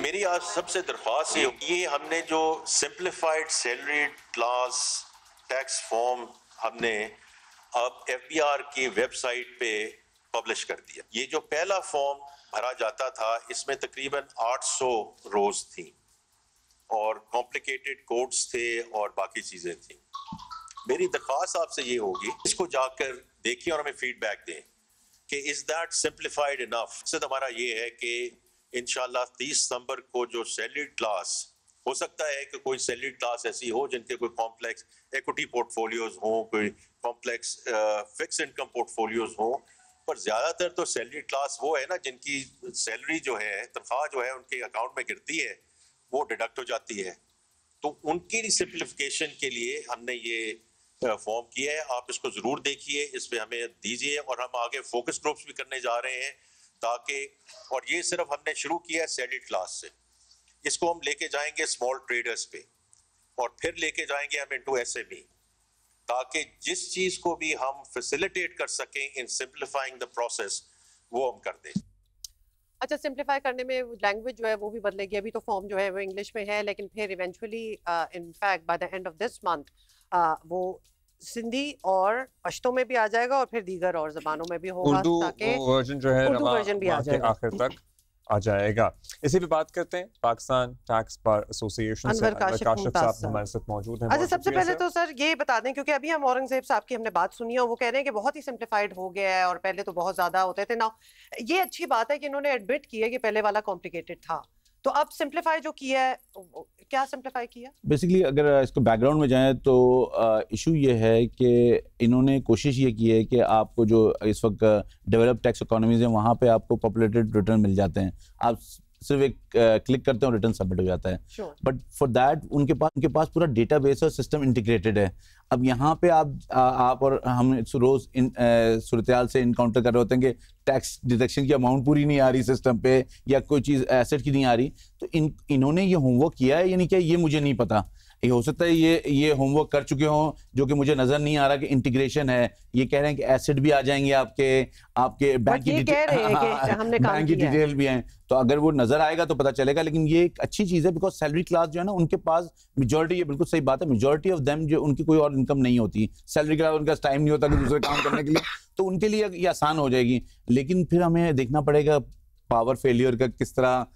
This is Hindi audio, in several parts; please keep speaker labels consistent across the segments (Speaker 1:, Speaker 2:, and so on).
Speaker 1: मेरी आज सबसे दरख्वास्त ये हमने जो simplified salary class tax form हमने अब एफबीआर की वेबसाइट पे पब्लिश कर दिया। ये जो पहला फॉर्म भरा जाता था इसमें तकरीबन 800 रोज थी और कॉम्प्लिकेटेड कोड्स थे और बाकी चीजें थी। मेरी दरख्वास्त आपसे ये होगी, इसको जाकर देखिए और हमें फीडबैक दें कि इज दैट सिंप्लीफाइड इनफ। मकसद हमारा ये है कि इंशाल्लाह 30 सितंबर को जो सैलरी क्लास, हो सकता है कि कोई सैलरी क्लास ऐसी हो जिनके कोई कॉम्प्लेक्स इक्विटी पोर्टफोलियोज हो, कोई कॉम्प्लेक्स फिक्स इनकम पोर्टफोलियोज हो, पर ज्यादातर तो सैलरी क्लास वो है ना जिनकी सैलरी जो है, तनख्वाह जो है उनके अकाउंट में गिरती है, वो डिडक्ट हो जाती है। तो उनकी सिंप्लीफिकेशन के लिए हमने ये फॉर्म किया है। आप इसको जरूर देखिए, इस पे हमें दीजिए और हम आगे फोकस ग्रुप्स भी करने जा रहे हैं ताकि, और ये सिर्फ हमने शुरू किया है सैलरी क्लास से, इसको हम लेके जाएंगे स्मॉल ट्रेडर्स पे और फिर लेके जाएंगे हम इनटू एसएमई, ताकि जिस चीज को भी हम फैसिलिटेट कर सकें इन सिंप्लीफाइंग द प्रोसेस वो हम कर दें।
Speaker 2: अच्छा, सिंप्लीफाई करने में लैंग्वेज जो है वो भी बदलेगी। अभी तो फॉर्म जो है वो इंग्लिश में है, लेकिन फिर eventually in fact by the end of this month वो सिंधी और पश्तो में भी आ जाएगा और फिर दीगर और जबानों में भी होगा,
Speaker 3: उर्दू
Speaker 2: ताकि
Speaker 3: वर्जन जो है
Speaker 2: उर्दू वर्जन भी आ जाएगा
Speaker 3: आखिर तक आ जाएगा। इसी पे बात करते हैं, पाकिस्तान टैक्स बार एसोसिएशन से
Speaker 2: अनवर
Speaker 3: काशिफ
Speaker 2: काशिफ
Speaker 3: साहब हमारे साथ मौजूद हैं।
Speaker 2: अच्छा, सबसे पहले तो सर ये बता दें, क्योंकि अभी हम औरंगजेब साहब की हमने बात सुनी है और वो कह रहे हैं कि बहुत ही सिंप्लीफाइड हो गया है और पहले तो बहुत ज्यादा होते थे ना। ये अच्छी बात है कि इन्होंने एडमिट किया कि पहले वाला कॉम्प्लिकेटेड था, तो अब सिंप्लीफाई जो किया है, क्या सिंप्लीफाई किया?
Speaker 4: बेसिकली अगर इसको बैकग्राउंड में जाएं तो इशू ये है कि इन्होंने कोशिश ये की है कि आपको जो इस वक्त डेवलप टैक्स इकोनॉमीज हैं वहाँ पे आपको पॉपुलेटेड रिटर्न मिल जाते हैं, आप सिर्फ एक क्लिक करते हैं और रिटर्न सबमिट हो जाता है। बट फॉर दैट उनके पास पूरा डेटाबेस और सिस्टम इंटीग्रेटेड है। अब यहाँ पे आप और हम रोज सूरत-ए-हाल से इनकाउंटर कर रहे होते हैं कि टैक्स डिडक्शन की अमाउंट पूरी नहीं आ रही सिस्टम पे या कोई चीज़ एसेट की नहीं आ रही, तो इन्होंने ये होमवर्क किया है यानी क्या, ये मुझे नहीं पता। ये हो सकता है ये होमवर्क कर चुके हों जो कि मुझे नजर नहीं आ रहा कि इंटीग्रेशन है। ये कह रहे हैं कि एसेट भी आ जाएंगे आपके बैंक की डिटेल भी हैं, तो अगर वो नजर आएगा तो पता चलेगा। लेकिन ये एक अच्छी चीज है बिकॉज सैलरी क्लास जो है ना उनके पास मेजॉरिटी, ये बिल्कुल सही बात है, मेजॉरिटी ऑफ देम जो उनकी कोई और इनकम नहीं होती, सैलरी के अलावा उनका टाइम नहीं होता कि दूसरे काम करने के लिए, तो उनके लिए ये आसान हो जाएगी। लेकिन फिर हमें देखना पड़ेगा पावर फेलियर का किस तरह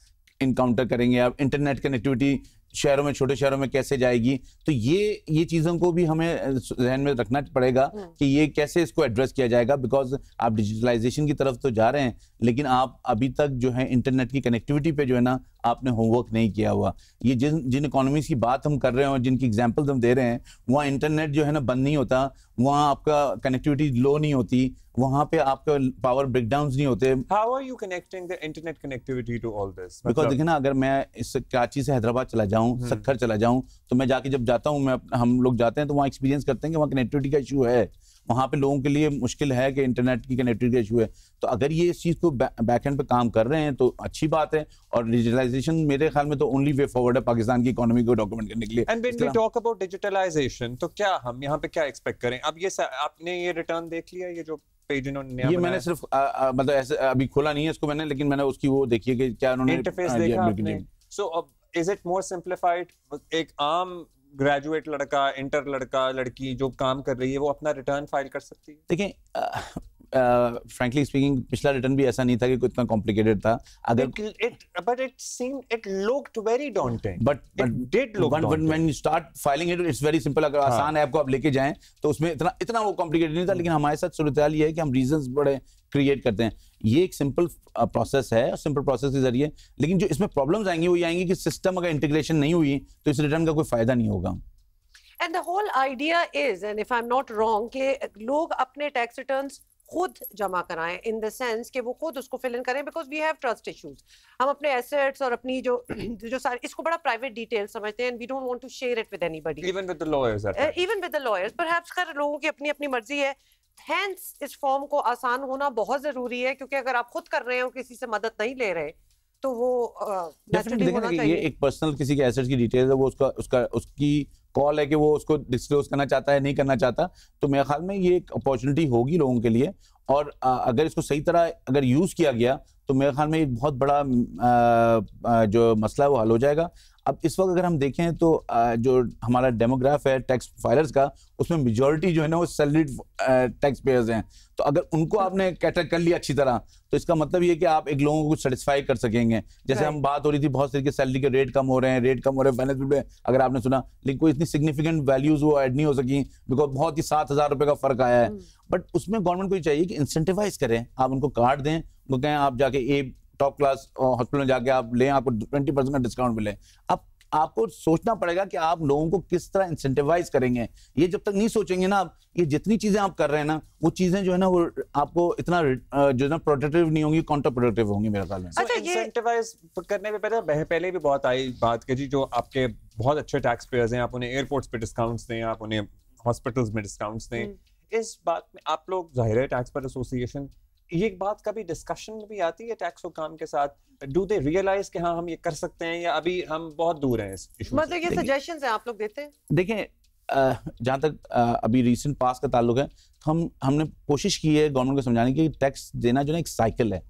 Speaker 4: इनकाउंटर करेंगे आप, इंटरनेट कनेक्टिविटी शहरों में, छोटे शहरों में कैसे जाएगी, तो ये चीज़ों को भी हमें ध्यान में रखना पड़ेगा कि ये कैसे इसको एड्रेस किया जाएगा। बिकॉज आप डिजिटलाइजेशन की तरफ तो जा रहे हैं लेकिन आप अभी तक जो है इंटरनेट की कनेक्टिविटी पे जो है ना आपने होमवर्क नहीं किया हुआ। ये जिन इकोनॉमीज की बात हम कर रहे हैं और जिनकी एग्जांपल्स हम दे रहे हैं, वहाँ इंटरनेट जो है ना बंद नहीं होता, वहाँ आपका कनेक्टिविटी लो नहीं होती, वहाँ पे आपका पावर ब्रेकडाउन्स नहीं होते।
Speaker 3: How are you connecting the internet connectivity to all this?
Speaker 4: Because देखिए ना, अगर मैं इस कराची से हैदराबाद चला जाऊँ, सक्खर चला जाऊँ, तो मैं जाके जब जाता हूँ, हम लोग जाते हैं तो वहाँ एक्सपीरियंस करते हैं कि वहाँ कनेक्टिविटी का इशू है, वहाँ पे लोगों के लिए मुश्किल है कि इंटरनेट की कनेक्टिविटी का इशू है। तो अगर ये इस चीज़ को बैक एंड पे काम कर रहे हैं तो अच्छी बात है, और डिजिटलाइजेशन मेरे ख्याल में तो ओनली वे फॉरवर्ड है पाकिस्तान की इकोनॉमी को डॉक्यूमेंट करने के लिए।
Speaker 3: And when we talk about digitalisation, तो क्या हम यहाँ पे क्या एक्सपेक्ट करें? अब ये आपने ये रिटर्न देख लिया, ये जो पेज इन्होंने
Speaker 4: ये मैंने सिर्फ मतलब ऐसे अभी खोला नहीं है इसको मैंने, लेकिन मैंने उसकी वो देखी है कि क्या उन्होंने
Speaker 3: इंटरफेस देखा आपने। सो अब इज इट मोर सिंप्लीफाइड? एक आम ग्रेजुएट लड़का, इंटर लड़का, लड़की जो काम कर रही है वो अपना रिटर्न फाइल कर सकती है?
Speaker 4: देखिए फ्रैंकली स्पीकिंग पिछला रिटर्न भी ऐसा नहीं था कि इतना कॉम्प्लिकेटेड था। अगर
Speaker 3: but it looked very daunting,
Speaker 4: but
Speaker 3: it did look daunting.
Speaker 4: when you start filing it, it's very simple। अगर आसान ऐप को आप लेके जाएं तो उसमें इतना वो कॉम्प्लिकेटेड नहीं था। लेकिन हमारे साथ सूरत-ए-हाल ये है कि हम रीजंस बड़े क्रिएट करते हैं। ये एक सिंपल प्रोसेस है, सिंपल प्रोसेस के जरिए, लेकिन जो इसमें प्रॉब्लम्स आएंगी वो ये आएंगी कि सिस्टम अगर इंटीग्रेशन नहीं हुई तो इस रिटर्न का कोई फायदा नहीं होगा।
Speaker 2: And the whole idea is, and if I'm not wrong, कि लोग अपने टैक्स रिटर्न्स खुद जमा कराएं, इन द सेंस कि वो खुद उसको फिल इन करें, because we have trust issues. हम अपने एसेट्स और अपनी जो सारी इसको बड़ा प्राइवेट डिटेल समझते हैं, and we don't want to share it with anybody,
Speaker 3: even with the lawyers perhaps कर लोगों की अपनी अपनी मर्जी है। हेंस इस फॉर्म को आसान होना बहुत जरूरी है, क्योंकि अगर आप खुद कर रहे हो, किसी से मदद नहीं ले रहे, तो वो
Speaker 4: डेफिनेटली होना चाहिए। ये एक पर्सनल किसी के एसेट्स की डिटेल है, वो उसकी कॉल है कि वो उसको डिस्क्लोज करना चाहता है नहीं करना चाहता। तो मेरे ख्याल में ये एक अपॉर्चुनिटी होगी लोगों के लिए, और अगर इसको सही तरह अगर यूज़ किया गया तो मेरे ख्याल में एक बहुत बड़ा जो मसला है वो हल हो जाएगा। अब इस वक्त अगर हम देखें तो जो हमारा डेमोग्राफ है टैक्स फाइलर्स का, उसमें मेजॉरिटी जो है ना वो सैलरीड टैक्स पेयर्स हैं। तो अगर उनको आपने कैटर कर लिया अच्छी तरह तो इसका मतलब ये है कि आप एक लोगों को सेटिस्फाई कर सकेंगे। जैसे हम बात हो रही थी बहुत सारी सैलरी के रेट कम हो रहे हैं फाइनेंस बिल में, अगर आपने सुना, लेकिन कोई इतनी सिग्निफिकेंट वैल्यूज वो ऐड नहीं हो सकी बिकॉज बहुत ही 7,000 रुपए का फर्क आया है। बट उसमें गवर्नमेंट को चाहिए कि इंसेंटिवाइज करें, आप उनको कार्ड दें, वो कहें आप जाके टॉप क्लास हॉस्पिटल में जाके आप लें, आपको 20% का डिस्काउंट मिले। अब आपको सोचना पड़ेगा कि आप लोगों को किस तरह इंसेंटिवाइज करेंगे। ये जब तक नहीं सोचेंगे ना आप, ये जितनी चीजें आप कर रहे हैं ना वो चीजें जो है ना वो आपको इतना जो है ना प्रोडक्टिव नहीं होंगी, काउंटर प्रोडक्टिव होंगी मेरे ख्याल में।
Speaker 5: अच्छा, इंसेंटिवाइज करने पे पहले भी बहुत आई बात कि जी जो आपके बहुत अच्छे टैक्स पेयर्स हैं आप उन्हें एयरपोर्ट्स पे डिस्काउंट्स दें, आप उन्हें हॉस्पिटल्स में डिस्काउंट्स दें। इस बात में आप लोग, जाहिर है टैक्स पेयर एसोसिएशन, ये बात कभी डिस्कशन में भी आती है टैक्स हुकाम के साथ? डू दे रियलाइज कि हाँ हम ये कर सकते हैं या अभी हम बहुत दूर हैं इस इशू से?
Speaker 2: मतलब ये सजेशंस हैं आप लोग देते हैं?
Speaker 4: देखें, जहाँ तक अभी रीसेंट पास का ताल्लुक है, हमने कोशिश की है गवर्नमेंट को समझाने की टैक्स देना जो है एक साइकिल है।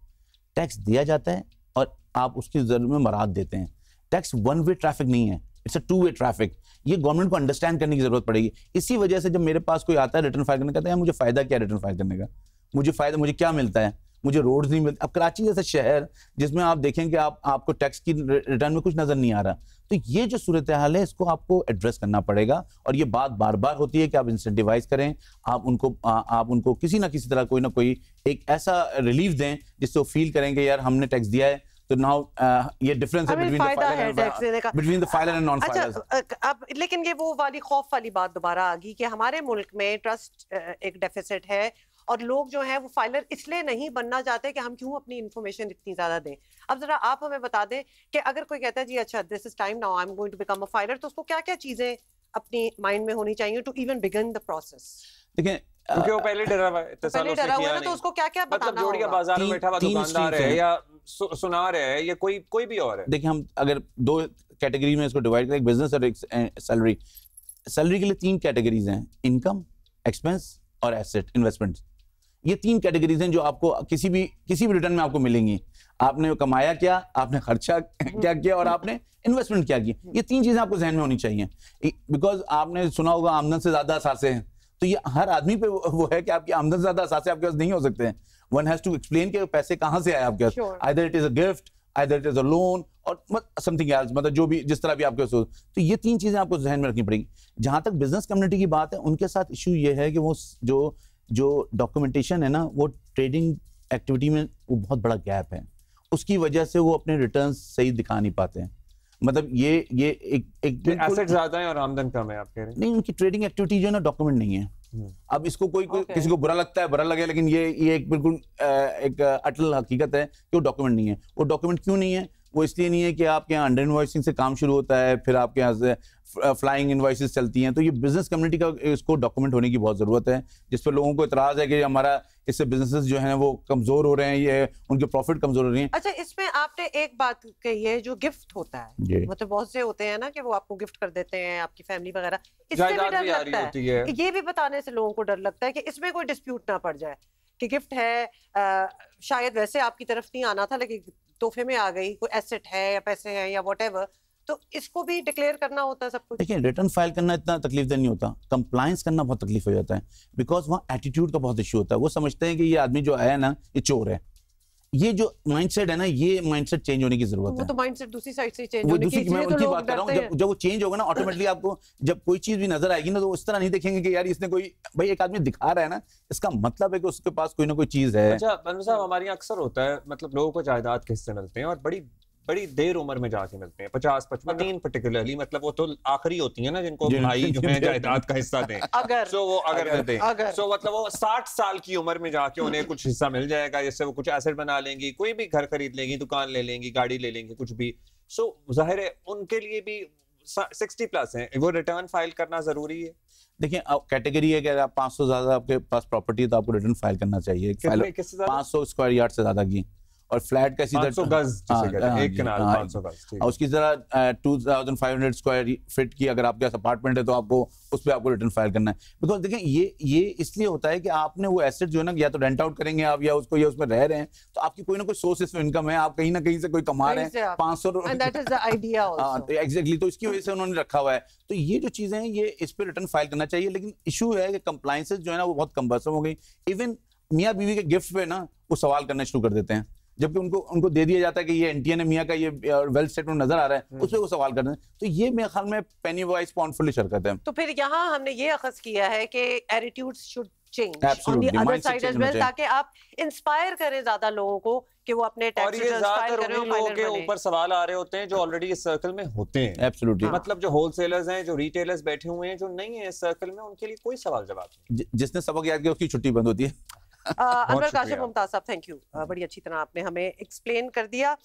Speaker 4: टैक्स दिया जाता है और आप उसकी जरूरत में मराद देते हैं। टैक्स वन वे ट्रैफिक नहीं है, it's a two way traffic. ये गवर्नमेंट को अंडरस्टैंड करने की जरूरत पड़ेगी। इसी वजह से जब मेरे पास कोई आता है रिटर्न फाइल करने, कहता है मुझे फायदा क्या रिटर्न फाइल करने का, मुझे क्या मिलता है, मुझे रोड्स नहीं मिलते। अब कराची जैसा शहर जिसमें आप देखें कि आपको टैक्स की रिटर्न में कुछ नजर नहीं आ रहा, तो ये जो सूरत हाल है इसको आपको एड्रेस करना पड़ेगा। और ये बात बार बार होती है कि आप इंसेंटिवाइज करें, आप उनको किसी ना किसी तरह कोई ना कोई एक ऐसा रिलीफ दें जिससे वो फील करेंगे यार हमने टैक्स दिया है, तो नाउ ये डिफरेंस है between the filer and non filer.
Speaker 2: अच्छा, अब लेकिन ये वो वाली खौफ वाली बात दोबारा आ गई कि हमारे मुल्क में ट्रस्ट एक डेफिसिट है और लोग जो हैं वो फाइलर इसलिए नहीं बनना चाहते कि हम क्यों अपनी इंफॉर्मेशन इतनी ज्यादा दें। अब जरा आप हमें बता दें कि अगर कोई कहता है जी अच्छा this is time now I am going to become a filer, तो उसको क्या क्या चीजें अपनी माइंड में होनी चाहिए to even begin the process?
Speaker 4: देखिए,
Speaker 5: क्योंकि वो पहले डरा हुआ है,
Speaker 2: तो उसको क्या क्या बताना होगा?
Speaker 5: जोड़िया बाजार में बैठा हुआ दुकानदार है या सुनार है या कोई भी और है।
Speaker 4: देखिए, हम अगर दो कैटेगरी में इसको डिवाइड करें, एक बिजनेस और एक सैलरी। सैलरी के लिए 3 कैटेगरीज हैं, इनकम, एक्सपेंस और एसेट इन्वेस्टमेंट। ये 3 कैटेगरीज हैं जो आपको किसी भी रिटर्न में आपको मिलेंगी। आपने कमाया क्या, आपने खर्चा क्या किया और आपने इन्वेस्टमेंट क्या की। ये 3 चीजें आपको जहन में होनी चाहिए, बिकॉज आपने सुना होगा आमदन से ज्यादा असासे हैं। तो ये हर आदमी पे वो है कि आपकी आमदन से ज्यादा असासे आपके पास नहीं हो सकते हैं। वन हैज टू एक्सप्लेन कि पैसे कहां से आए आपके पास, either it is a gift, either it is a loan और समथिंग एल्स, मतलब जो भी जिस तरह भी आपके पास। तो ये 3 चीजें आपको जहन में रखनी पड़ेगी। जहां तक बिजनेस कम्युनिटी की बात है, उनके साथ इशू ये है कि वो जो डॉक्यूमेंटेशन है ना, वो ट्रेडिंग एक्टिविटी में वो बहुत बड़ा गैप है। उसकी वजह से वो अपने रिटर्न्स सही दिखा नहीं पाते हैं। मतलब ये एक
Speaker 5: एसेट ज्यादा है और आमदन कम है, आप कह रहे हैं?
Speaker 4: नहीं, उनकी ट्रेडिंग एक्टिविटी जो है ना डॉक्यूमेंट नहीं है। अब इसको कोई किसी को बुरा लगता है, बुरा लगे, लेकिन ये एक बिल्कुल एक अटल हकीकत है कि वो डॉक्यूमेंट नहीं है। वो डॉक्यूमेंट क्यों नहीं है? वो इसलिए नहीं है कि आपके यहाँ अंडर इनवॉइसिंग से काम शुरू होता है, फिर आपके यहाँ से फ्लाइंग इनवॉइसेस चलती हैं। तो ये बिजनेस कम्युनिटी का इसको डॉक्यूमेंट होने की बहुत जरूरत है, जिस पर लोगों को इतराज है कि हमारा इससे बिजनेसेस जो हैं वो कमजोर हो रहे हैं, ये उनके प्रॉफिट कमजोर हो रही हैं।
Speaker 2: अच्छा, इसमें आपने एक बात कही है जो गिफ्ट होता है, मतलब बहुत से होते हैं ना कि वो आपको गिफ्ट कर देते हैं, आपकी फैमिली वगैरह, इससे भी डर लगता है। ये भी बताने से लोगों को डर लगता है कि इसमें कोई डिस्प्यूट ना पड़ जाए कि गिफ्ट है, शायद वैसे आपकी तरफ नहीं आना था लेकिन तोहफे में आ गई, कोई एसेट है या पैसे हैं या व्हाटएवर, तो इसको भी डिक्लेयर करना होता है सब कुछ।
Speaker 4: देखिए, रिटर्न फाइल करना इतना तकलीफ नहीं होता, कंप्लायंस करना बहुत तकलीफ हो जाता है, बिकॉज वहाँ एटीट्यूड का बहुत इश्यू होता है। वो समझते हैं कि ये आदमी जो आया ना ये चोर है। ये जो माइंडसेट है ना, ये माइंडसेट चेंज होने की जरूरत है।
Speaker 2: वो तो माइंडसेट दूसरी साइड से चेंज होने की,
Speaker 4: मैं उनकी बात कर रहा हूँ। जब वो चेंज होगा ना, ऑटोमेटिकली आपको जब कोई चीज भी नजर आएगी ना, तो उस तरह नहीं देखेंगे कि यार इसने कोई, भाई एक आदमी दिखा रहा है ना, इसका मतलब है कि उसके पास कोई ना कोई चीज है।
Speaker 5: अच्छा बनवर साहब, हमारे यहाँ अक्सर होता है, मतलब लोगों को जायदाद के हिस्से मिलते हैं और बड़ी देर उम्र में जाके मिलते हैं, 50-55 पर्टिकुलरली, मतलब वो तो आखिरी होती है ना जिनको भाई जो है जायदाद का हिस्सा दें। अगर दें, सो मतलब वो 60 साल की उम्र में जाके उन्हें कुछ हिस्सा मिल जाएगा, जिससे वो कुछ एसेट बना लेंगी, कोई भी घर खरीद लेंगी, दुकान ले लेंगी, गाड़ी ले लेंगी, कुछ भी। सो जाहिर है उनके लिए भी 60 प्लस है, वो रिटर्न फाइल करना जरूरी है।
Speaker 4: देखिए, कैटेगरी है कि अगर आप 500 ज्यादा आपके पास प्रॉपर्टी है तो आपको रिटर्न फाइल करना चाहिए। 500 स्क्वायर यार्ड से ज्यादा की, और फ्लैट का सीधा
Speaker 5: 500 गज जिसे कहते हैं, एक कनाल 500 गज, ठीक है।
Speaker 4: उसकी जरा 2500 स्क्वायर फीट की अगर आपके पास अपार्टमेंट है तो आपको उस पे आपको रिटर्न फाइल करना है। बिकॉज देखें ये इसलिए होता है कि आपने वो एसेट जो है ना या तो रेंट आउट करेंगे आप या उसको या उसमें रह रहे हैं, तो आपकी कोई ना कोई सोर्स ऑफ इनकम है, आप कहीं ना कहीं से कोई कमा रहे हैं 500। एग्जैक्टली, तो इसकी वजह से उन्होंने रखा हुआ है। तो ये जो चीजें हैं ये इस पे रिटर्न फाइल करना चाहिए, लेकिन इशू है कि कंप्लायंसेस जो है ना वो बहुत कम्बरसम हो गई। इवन मियाँ बीवी के गिफ्ट पे ना वो सवाल करना शुरू कर देते हैं, जबकि उनको दे दिया जाता है कि ये एनटीएन है, मियाँ का ये वेल्थ स्टेटमेंट नजर आ रहा है, उस पे वो सवाल करते हैं। तो ये मेरे ख्याल में पेनी वाइज पाउंड फुलिश हरकत है।
Speaker 2: तो फिर यहाँ हमने ये अखज़ किया है कि attitudes should change on the
Speaker 4: Absolutely,
Speaker 2: other
Speaker 4: mindset
Speaker 2: side as
Speaker 4: change होना
Speaker 2: वेल, ताकि आप इंस्पायर करें ज्यादा लोगों को कि वो अपने
Speaker 5: और
Speaker 2: टैक्स
Speaker 5: ये
Speaker 2: रिटर्न्स फाइल
Speaker 5: ज्यादातर
Speaker 2: करें और
Speaker 5: उन्हीं लोगों
Speaker 2: फाइनल
Speaker 5: के
Speaker 2: बने।
Speaker 5: ऊपर सवाल आ रहे होते हैं जो ऑलरेडी इस सर्कल में होते हैं।
Speaker 4: एब्सोल्युटली,
Speaker 5: मतलब जो होलसेलर्स हैं, जो रिटेलर्स बैठे हुए हैं, जो नहीं है इस सर्कल में, उनके लिए कोई सवाल जवाब नहीं।
Speaker 4: जिसने सबक याद किया उसकी छुट्टी बंद होती है।
Speaker 2: अनवर काशिफ
Speaker 5: शुक्रिया।
Speaker 2: मुमताज साहब, थैंक यू, बड़ी अच्छी तरह आपने हमें एक्सप्लेन कर दिया।